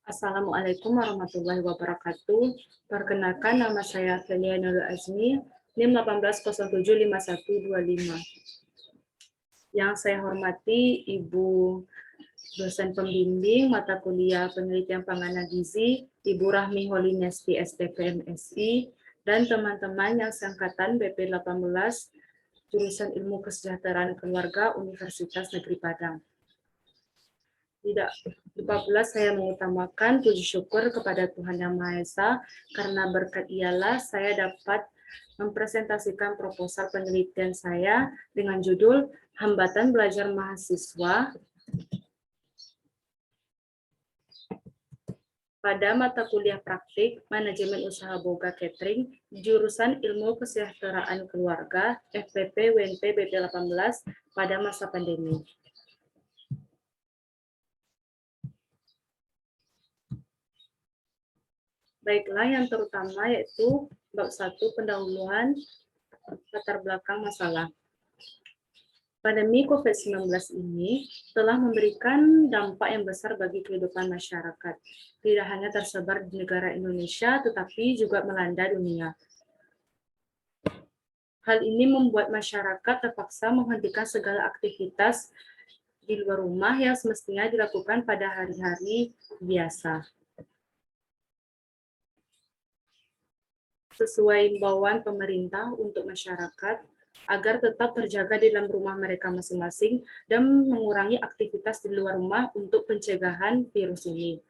Assalamualaikum warahmatullahi wabarakatuh. Perkenalkan, nama saya Felia Nurul Azmi, NIM 18075125. Yang saya hormati Ibu dosen pembimbing mata kuliah penelitian panganan gizi, Ibu Rahmi Holinesti STP MSI, dan teman-teman yang seangkatan BP 18 jurusan Ilmu Kesejahteraan Keluarga Universitas Negeri Padang. Tidak lupa pula saya mengutamakan puji syukur kepada Tuhan Yang Maha Esa, karena berkat ialah saya dapat mempresentasikan proposal penelitian saya dengan judul Hambatan Belajar Mahasiswa pada mata kuliah praktik Manajemen Usaha Boga Catering jurusan Ilmu Kesejahteraan Keluarga FPP WNP BP 18 pada masa pandemi. Baiklah, yang terutama yaitu bab 1 pendahuluan latar belakang masalah. Pandemi COVID-19 ini telah memberikan dampak yang besar bagi kehidupan masyarakat. Tidak hanya tersebar di negara Indonesia, tetapi juga melanda dunia. Hal ini membuat masyarakat terpaksa menghentikan segala aktivitas di luar rumah yang semestinya dilakukan pada hari-hari biasa. Sesuai imbauan pemerintah untuk masyarakat agar tetap terjaga di dalam rumah mereka masing-masing dan mengurangi aktivitas di luar rumah untuk pencegahan virus ini.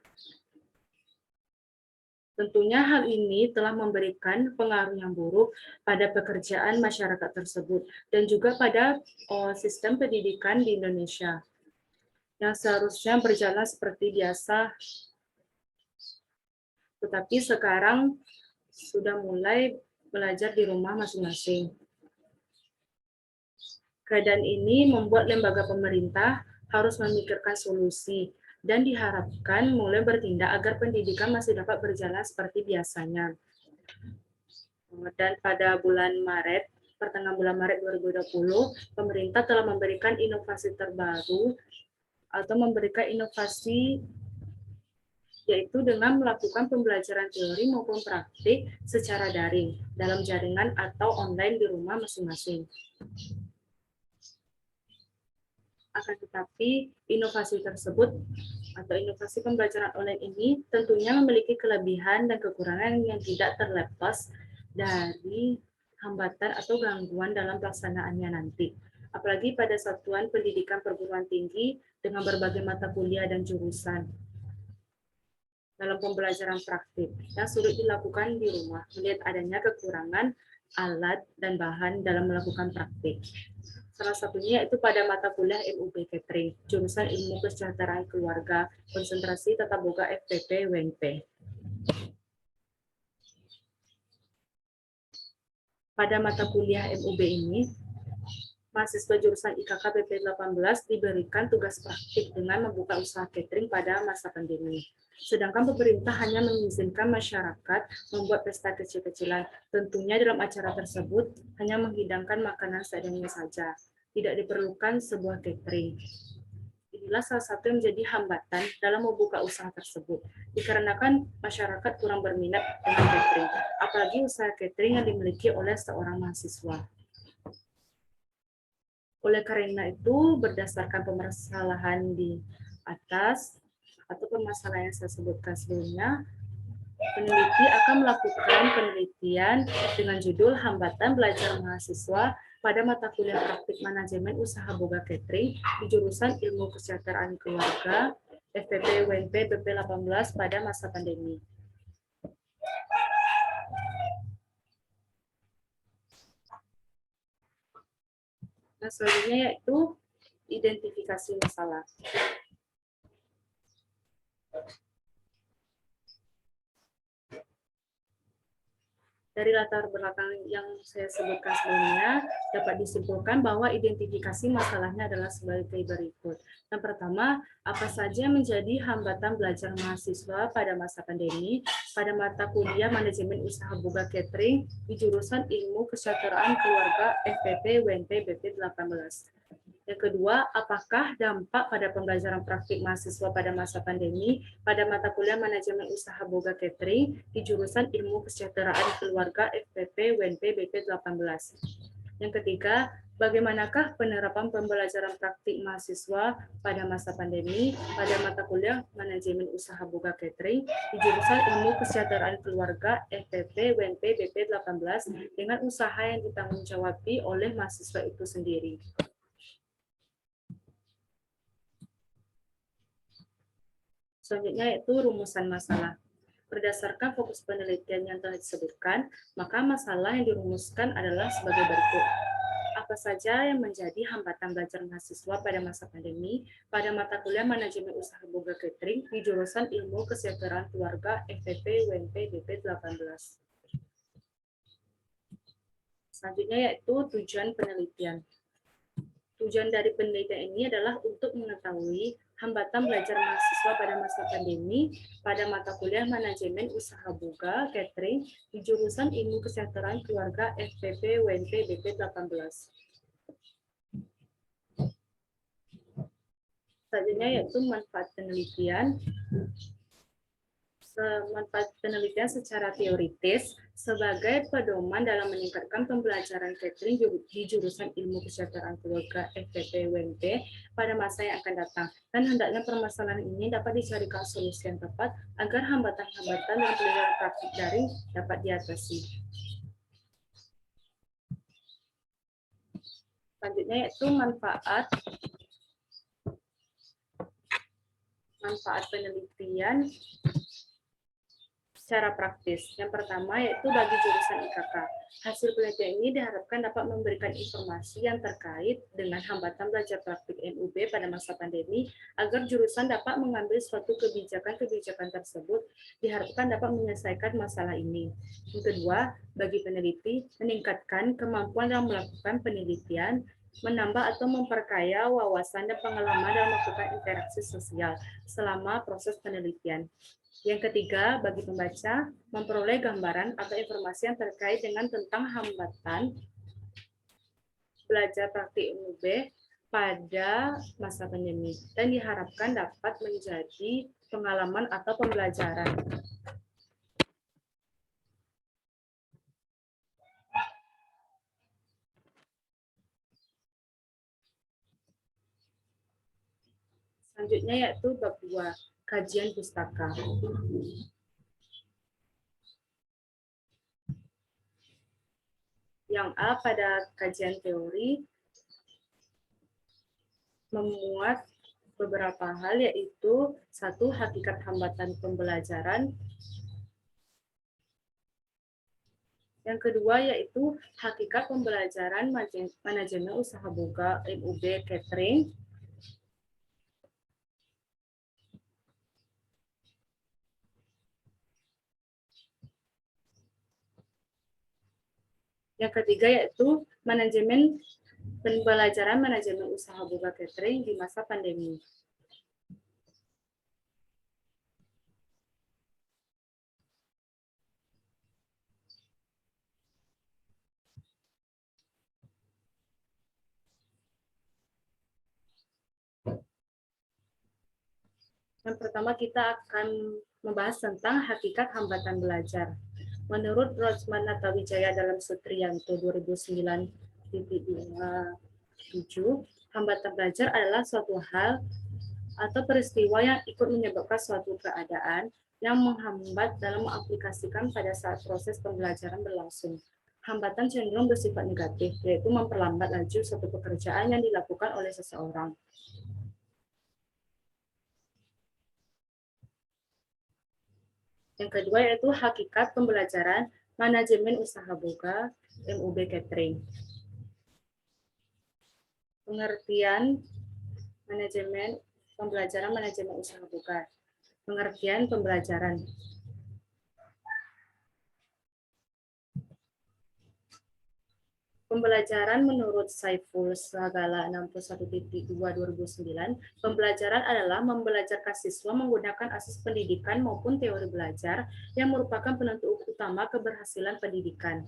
Tentunya hal ini telah memberikan pengaruh yang buruk pada pekerjaan masyarakat tersebut dan juga pada sistem pendidikan di Indonesia yang seharusnya berjalan seperti biasa, tetapi sekarang sudah mulai belajar di rumah masing-masing. Keadaan ini membuat lembaga pemerintah harus memikirkan solusi dan diharapkan mulai bertindak agar pendidikan masih dapat berjalan seperti biasanya. Dan pada bulan Maret, pertengahan bulan Maret 2020, pemerintah telah memberikan inovasi terbaru atau memberikan inovasi yaitu dengan melakukan pembelajaran teori maupun praktik secara daring dalam jaringan atau online di rumah masing-masing. Akan tetapi, inovasi tersebut atau inovasi pembelajaran online ini tentunya memiliki kelebihan dan kekurangan yang tidak terlepas dari hambatan atau gangguan dalam pelaksanaannya nanti. Apalagi pada satuan pendidikan perguruan tinggi dengan berbagai mata kuliah dan jurusan dalam pembelajaran praktik yang sulit dilakukan di rumah, melihat adanya kekurangan alat dan bahan dalam melakukan praktik. Salah satunya itu pada mata kuliah MUB Catering, jurusan Ilmu Kesejahteraan Keluarga, konsentrasi Tata Boga FPP WNP. Pada mata kuliah MUB ini, mahasiswa jurusan IKK BP 18 diberikan tugas praktik dengan membuka usaha catering pada masa pandemi. Sedangkan pemerintah hanya mengizinkan masyarakat membuat pesta kecil-kecilan. Tentunya dalam acara tersebut hanya menghidangkan makanan seadanya saja. Tidak diperlukan sebuah catering. Inilah salah satu yang menjadi hambatan dalam membuka usaha tersebut. Dikarenakan masyarakat kurang berminat dengan catering. Apalagi usaha catering yang dimiliki oleh seorang mahasiswa. Oleh karena itu, berdasarkan permasalahan di atas, atau permasalahan yang saya sebutkan sebelumnya, peneliti akan melakukan penelitian dengan judul Hambatan Belajar Mahasiswa pada mata kuliah praktik Manajemen Usaha Boga Catering di jurusan Ilmu Kesejahteraan Keluarga FPP WNP BP 18 pada masa pandemi. Nah, selanjutnya yaitu identifikasi masalah. Dari latar belakang yang saya sebutkan sebelumnya, dapat disimpulkan bahwa identifikasi masalahnya adalah sebagai berikut. Yang pertama, apa saja menjadi hambatan belajar mahasiswa pada masa pandemi pada mata kuliah Manajemen Usaha Boga Catering di jurusan Ilmu Kesejahteraan Keluarga FPP WNP BP 18. Yang kedua, apakah dampak pada pembelajaran praktik mahasiswa pada masa pandemi pada mata kuliah manajemen usaha boga catering di jurusan Ilmu Kesejahteraan Keluarga FPP UNP BP 18. Yang ketiga, bagaimanakah penerapan pembelajaran praktik mahasiswa pada masa pandemi pada mata kuliah manajemen usaha boga catering di jurusan Ilmu Kesejahteraan Keluarga FPP UNP BP 18 dengan usaha yang ditanggungjawab oleh mahasiswa itu sendiri. Selanjutnya yaitu rumusan masalah. Berdasarkan fokus penelitian yang telah disebutkan, maka masalah yang dirumuskan adalah sebagai berikut. Apa saja yang menjadi hambatan belajar mahasiswa pada masa pandemi pada mata kuliah manajemen usaha boga catering di jurusan Ilmu Kesejahteraan Keluarga FPP UNP BP 18. Selanjutnya yaitu tujuan penelitian. Tujuan dari penelitian ini adalah untuk mengetahui hambatan belajar mahasiswa pada masa pandemi pada mata kuliah manajemen usaha boga catering di jurusan Ilmu Kesejahteraan Keluarga FPP UNP BP 18. Selanjutnya yaitu manfaat penelitian. Manfaat penelitian secara teoritis sebagai pedoman dalam meningkatkan pembelajaran catering di jurusan Ilmu Kesejahteraan Keluarga FPP UNP pada masa yang akan datang. Dan hendaknya permasalahan ini dapat dicarikan solusi yang tepat agar hambatan-hambatan dalam pembelajaran praktik daring dapat diatasi. Selanjutnya yaitu manfaat penelitian secara praktis. Yang pertama yaitu bagi jurusan IKK. Hasil penelitian ini diharapkan dapat memberikan informasi yang terkait dengan hambatan belajar praktik MUB pada masa pandemi agar jurusan dapat mengambil suatu kebijakan-kebijakan tersebut diharapkan dapat menyelesaikan masalah ini. Yang kedua, bagi peneliti meningkatkan kemampuan dalam melakukan penelitian, menambah atau memperkaya wawasan dan pengalaman dalam melakukan interaksi sosial selama proses penelitian. Yang ketiga, bagi pembaca, memperoleh gambaran atau informasi yang terkait dengan tentang hambatan belajar praktik MUB pada masa pandemi dan diharapkan dapat menjadi pengalaman atau pembelajaran. Selanjutnya yaitu bab 2, kajian pustaka. Yang A pada kajian teori memuat beberapa hal yaitu satu, hakikat hambatan pembelajaran. Yang kedua yaitu hakikat pembelajaran manajemen usaha boga MUB catering. Yang ketiga yaitu pembelajaran manajemen usaha boga catering di masa pandemi. Yang pertama kita akan membahas tentang hakikat hambatan belajar. Menurut Rosman Natawijaya dalam Sutriyanto 2009.27, hambatan belajar adalah suatu hal atau peristiwa yang ikut menyebabkan suatu keadaan yang menghambat dalam mengaplikasikan pada saat proses pembelajaran berlangsung. Hambatan cenderung bersifat negatif, yaitu memperlambat laju suatu pekerjaan yang dilakukan oleh seseorang. Yang kedua yaitu hakikat pembelajaran manajemen usaha boga MUB catering. Pengertian pembelajaran manajemen usaha boga. Pengertian pembelajaran. Pembelajaran menurut Saiful Sagala 61.2 2009, pembelajaran adalah membelajarkan siswa menggunakan asas pendidikan maupun teori belajar yang merupakan penentu utama keberhasilan pendidikan.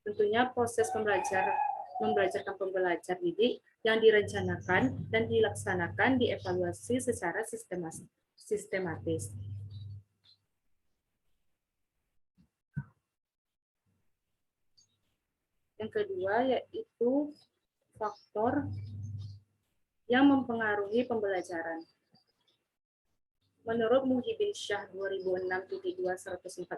Tentunya proses membelajarkan pembelajar didik yang direncanakan dan dilaksanakan dievaluasi secara sistematis. Yang kedua yaitu faktor yang mempengaruhi pembelajaran. Menurut Muhyiddin Syah 2006.244,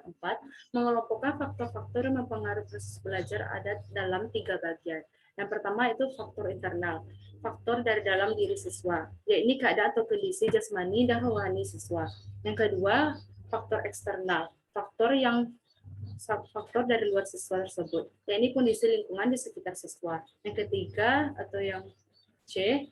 mengelompokkan faktor-faktor yang mempengaruhi proses belajar ada dalam 3 bagian. Yang pertama itu faktor internal, faktor dari dalam diri siswa, yaitu keadaan atau kondisi jasmani dan rohani siswa. Yang kedua, faktor eksternal, faktor dari luar siswa tersebut, yaitu kondisi lingkungan di sekitar siswa. Yang ketiga atau yang C,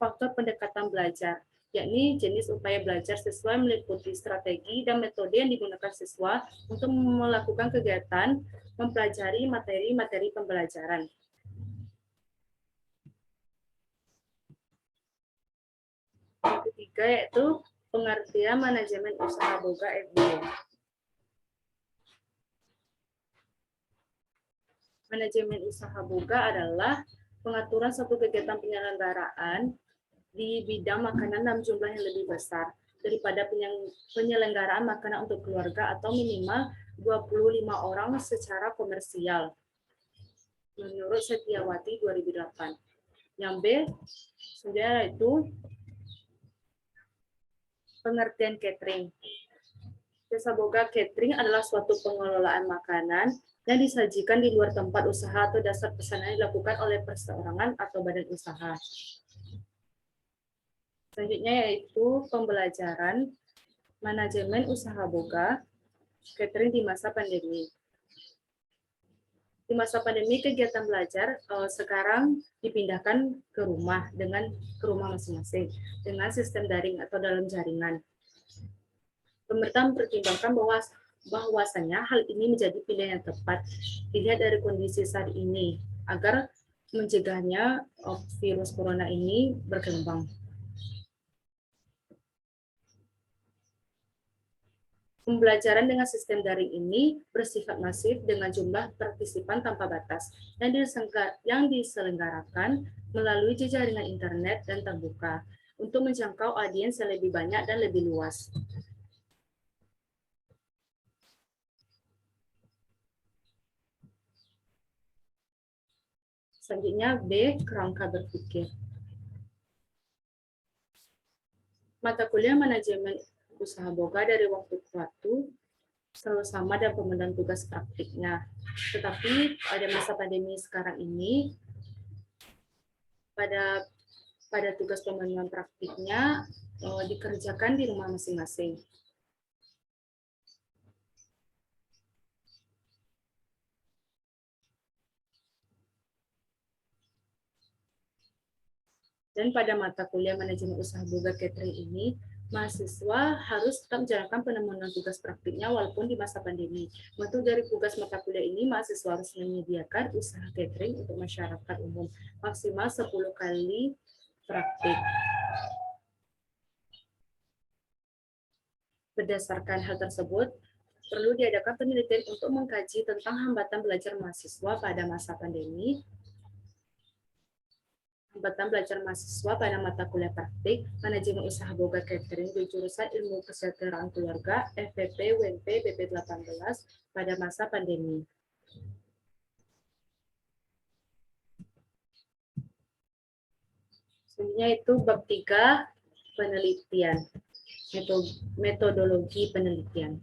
faktor pendekatan belajar, yakni jenis upaya belajar siswa meliputi strategi dan metode yang digunakan siswa untuk melakukan kegiatan mempelajari materi-materi pembelajaran. Yang ketiga yaitu pengertian manajemen usaha boga FB. Manajemen usaha boga adalah pengaturan suatu kegiatan penyelenggaraan di bidang makanan dalam jumlah yang lebih besar daripada penyelenggaraan makanan untuk keluarga atau minimal 25 orang secara komersial. Menurut Setiawati 2008. Yang B, sebenarnya itu pengertian catering. Jasa boga catering adalah suatu pengelolaan makanan yang disajikan di luar tempat usaha atau dasar pesanan yang dilakukan oleh perseorangan atau badan usaha. Selanjutnya yaitu pembelajaran manajemen usaha boga catering di masa pandemi. Di masa pandemi kegiatan belajar sekarang dipindahkan ke rumah masing-masing dengan sistem daring atau dalam jaringan. Pemerintah mempertimbangkan bahwasanya hal ini menjadi pilihan yang tepat dilihat dari kondisi saat ini agar mencegahnya virus corona ini berkembang. Pembelajaran dengan sistem daring ini bersifat masif dengan jumlah partisipan tanpa batas yang diselenggarakan melalui jaringan internet dan terbuka untuk menjangkau audiens yang lebih banyak dan lebih luas. Selanjutnya B, kerangka berpikir. Mata kuliah manajemen usaha boga dari waktu ke waktu selalu sama dan pemenuhan tugas praktiknya. Tetapi pada masa pandemi sekarang ini, pada tugas pemenuhan praktiknya dikerjakan di rumah masing-masing. Dan pada mata kuliah manajemen usaha boga catering ini, mahasiswa harus tetap menjalankan pemenuhan tugas praktiknya walaupun di masa pandemi. Untuk dari tugas mata kuliah ini, mahasiswa harus menyediakan usaha catering untuk masyarakat umum maksimal 10 kali praktik. Berdasarkan hal tersebut, perlu diadakan penelitian untuk mengkaji tentang hambatan belajar mahasiswa pada masa pandemi, hambatan belajar mahasiswa pada mata kuliah praktik, manajemen usaha boga catering di jurusan ilmu kesejahteraan keluarga, FPP, UNP, BP18 pada masa pandemi. Selanjutnya itu bab 3, penelitian, metodologi penelitian.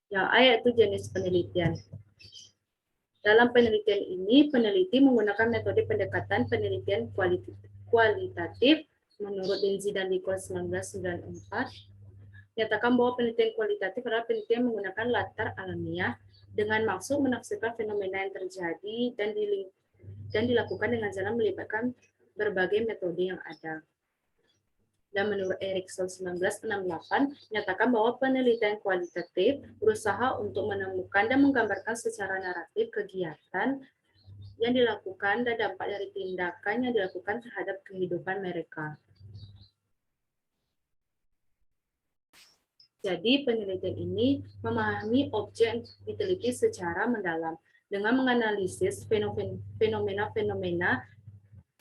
Yang A yaitu jenis penelitian. Dalam penelitian ini, peneliti menggunakan metode pendekatan penelitian kualitatif menurut Lindsay dan Nichols 1994. Nyatakan bahwa penelitian kualitatif adalah penelitian menggunakan latar alamiah dengan maksud menafsirkan fenomena yang terjadi dan dilakukan dengan jalan melibatkan berbagai metode yang ada. Dan menurut Erikson 1968, menyatakan bahwa penelitian kualitatif berusaha untuk menemukan dan menggambarkan secara naratif kegiatan yang dilakukan dan dampak dari tindakan yang dilakukan terhadap kehidupan mereka. Jadi penelitian ini memahami objek yang diteliti secara mendalam dengan menganalisis fenomena-fenomena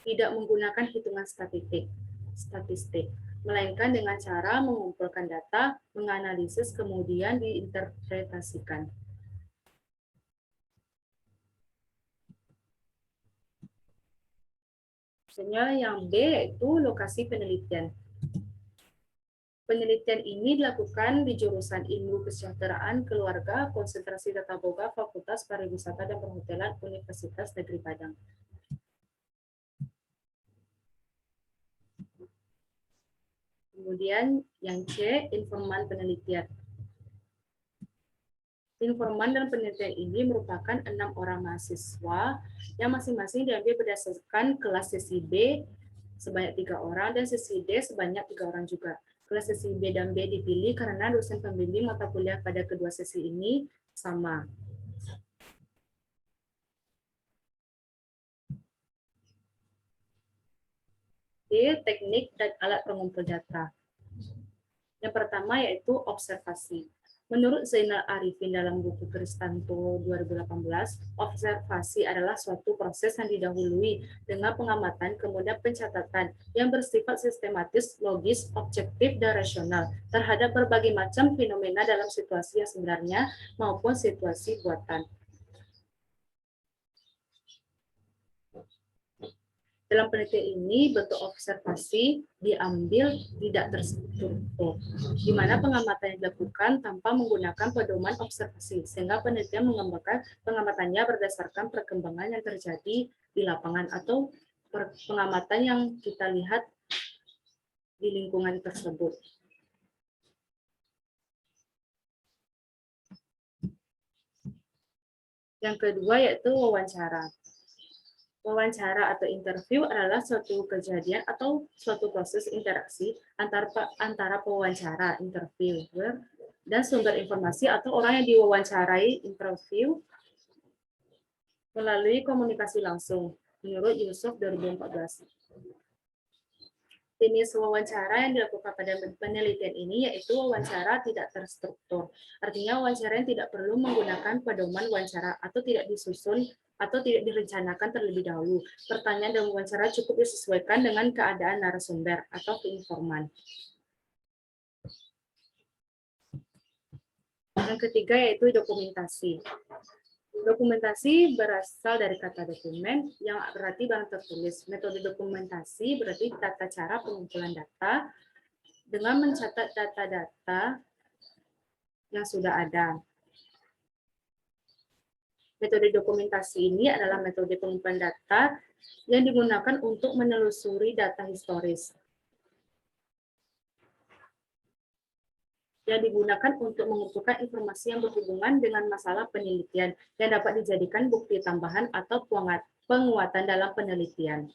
tidak menggunakan hitungan statistik, melainkan dengan cara mengumpulkan data, menganalisis, kemudian diinterpretasikan. Misalnya yang B yaitu lokasi penelitian. Penelitian ini dilakukan di jurusan Ilmu Kesejahteraan Keluarga, Konsentrasi Tata Boga, Fakultas Pariwisata dan Perhotelan, Universitas Negeri Padang. Kemudian yang C, informan penelitian. Informan dan penelitian ini merupakan 6 orang mahasiswa yang masing-masing diambil berdasarkan kelas sesi B sebanyak 3 orang dan sesi D sebanyak 3 orang juga. Kelas sesi B dan B dipilih karena dosen pembimbing mata kuliah pada kedua sesi ini sama. D, teknik dan alat pengumpul data. Yang pertama yaitu observasi. Menurut Zainal Arifin dalam buku Kristanto 2018, observasi adalah suatu proses yang didahului dengan pengamatan kemudian pencatatan yang bersifat sistematis, logis, objektif, dan rasional terhadap berbagai macam fenomena dalam situasi yang sebenarnya maupun situasi buatan. Dalam penelitian ini, bentuk observasi diambil tidak terstruktur, di mana pengamatan yang dilakukan tanpa menggunakan pedoman observasi, sehingga penelitian mengembangkan pengamatannya berdasarkan perkembangan yang terjadi di lapangan atau pengamatan yang kita lihat di lingkungan tersebut. Yang kedua yaitu wawancara. Wawancara atau interview adalah suatu kejadian atau suatu proses interaksi antara pewawancara, interviewer, dan sumber informasi atau orang yang diwawancarai interview melalui komunikasi langsung, menurut Yusuf 2014. Jenis wawancara yang dilakukan pada penelitian ini yaitu wawancara tidak terstruktur. Artinya wawancara yang tidak perlu menggunakan pedoman wawancara atau tidak disusun atau tidak direncanakan terlebih dahulu. Pertanyaan dan wawancara cukup disesuaikan dengan keadaan narasumber atau keinforman. Yang ketiga yaitu dokumentasi. Dokumentasi berasal dari kata dokumen yang berarti barang tertulis. Metode dokumentasi berarti tata cara pengumpulan data dengan mencatat data-data yang sudah ada. Metode dokumentasi ini adalah metode pengumpulan data yang digunakan untuk menelusuri data historis. Yang digunakan untuk mengumpulkan informasi yang berhubungan dengan masalah penelitian yang dapat dijadikan bukti tambahan atau penguatan dalam penelitian.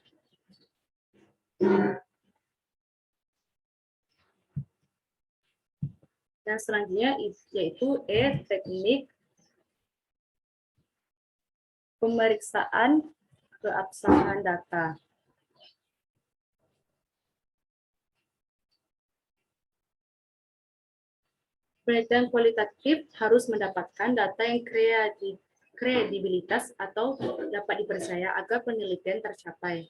Dan selanjutnya yaitu teknik pemeriksaan keabsahan data. Penelitian kualitatif harus mendapatkan data yang kredibilitas atau dapat dipercaya agar penelitian tercapai.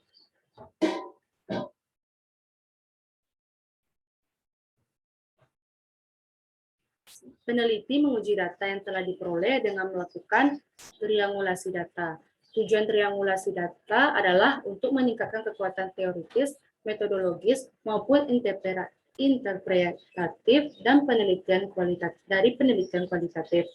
Peneliti menguji data yang telah diperoleh dengan melakukan triangulasi data. Tujuan triangulasi data adalah untuk meningkatkan kekuatan teoritis, metodologis, maupun interpretatif dan penelitian kualitatif.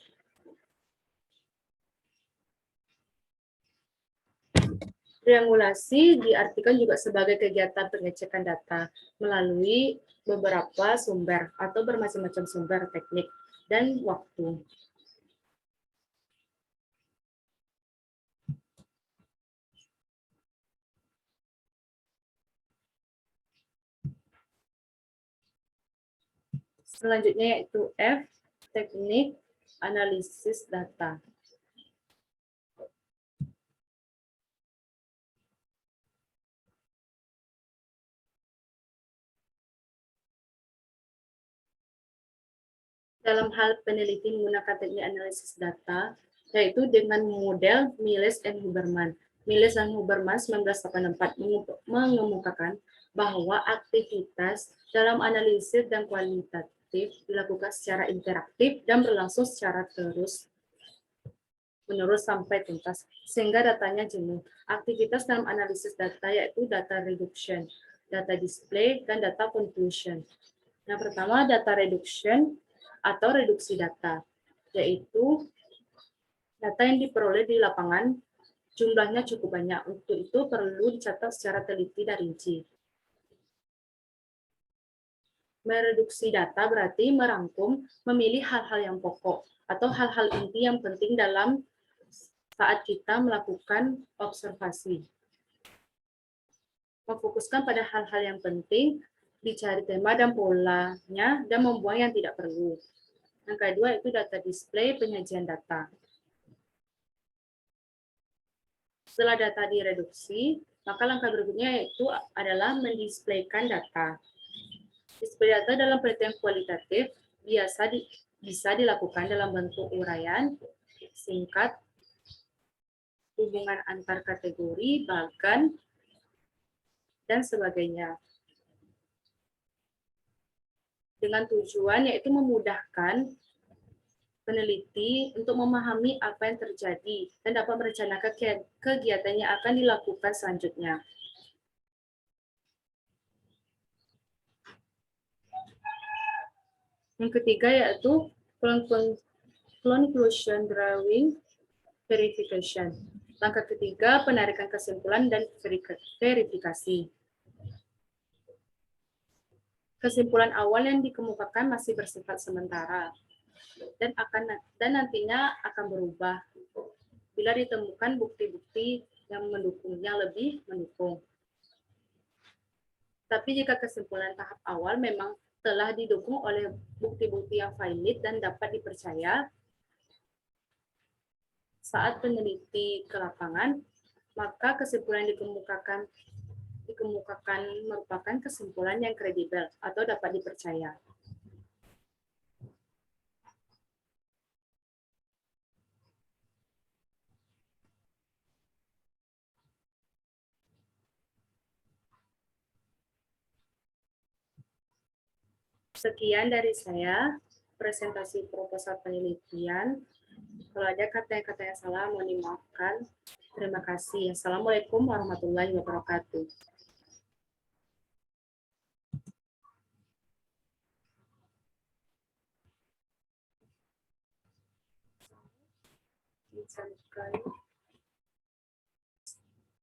Triangulasi diartikan juga sebagai kegiatan pengecekan data melalui beberapa sumber atau bermacam-macam sumber, teknik, dan waktu. Selanjutnya yaitu F, teknik analisis data. dalam hal peneliti menggunakan teknik analisis data, yaitu dengan model Miles and Huberman. Miles dan Huberman 1984 mengemukakan bahwa aktivitas dalam analisis dan kualitatif dilakukan secara interaktif dan berlangsung secara terus-menerus sampai tuntas, sehingga datanya jenuh. Aktivitas dalam analisis data yaitu data reduction, data display, dan data conclusion. Yang pertama, data reduction atau reduksi data, yaitu data yang diperoleh di lapangan jumlahnya cukup banyak. Untuk itu perlu dicatat secara teliti dan rinci. Mereduksi data berarti merangkum, memilih hal-hal yang pokok atau hal-hal inti yang penting dalam saat kita melakukan observasi. Memfokuskan pada hal-hal yang penting, dicari tema dan polanya, dan membuang yang tidak perlu. Yang kedua itu data display, penyajian data. Setelah data direduksi, maka langkah berikutnya yaitu adalah mendisplaykan data. Display data dalam penelitian kualitatif bisa dilakukan dalam bentuk uraian, singkat, hubungan antar kategori, bagan, dan sebagainya. Dengan tujuan yaitu memudahkan peneliti untuk memahami apa yang terjadi dan dapat merencanakan kegiatan yang akan dilakukan selanjutnya. Yang ketiga yaitu conclusion drawing verification. Langkah ketiga, penarikan kesimpulan dan verifikasi. Kesimpulan awal yang dikemukakan masih bersifat sementara dan nantinya akan berubah bila ditemukan bukti-bukti yang mendukungnya lebih mendukung. Tapi jika kesimpulan tahap awal memang telah didukung oleh bukti-bukti yang valid dan dapat dipercaya saat peneliti ke lapangan, maka kesimpulan yang dikemukakan merupakan kesimpulan yang kredibel atau dapat dipercaya. Sekian dari saya, presentasi proposal penelitian. Kalau ada kata-kata yang salah, mohon dimaafkan. Terima kasih. Assalamualaikum warahmatullahi wabarakatuh. Bisa sekali.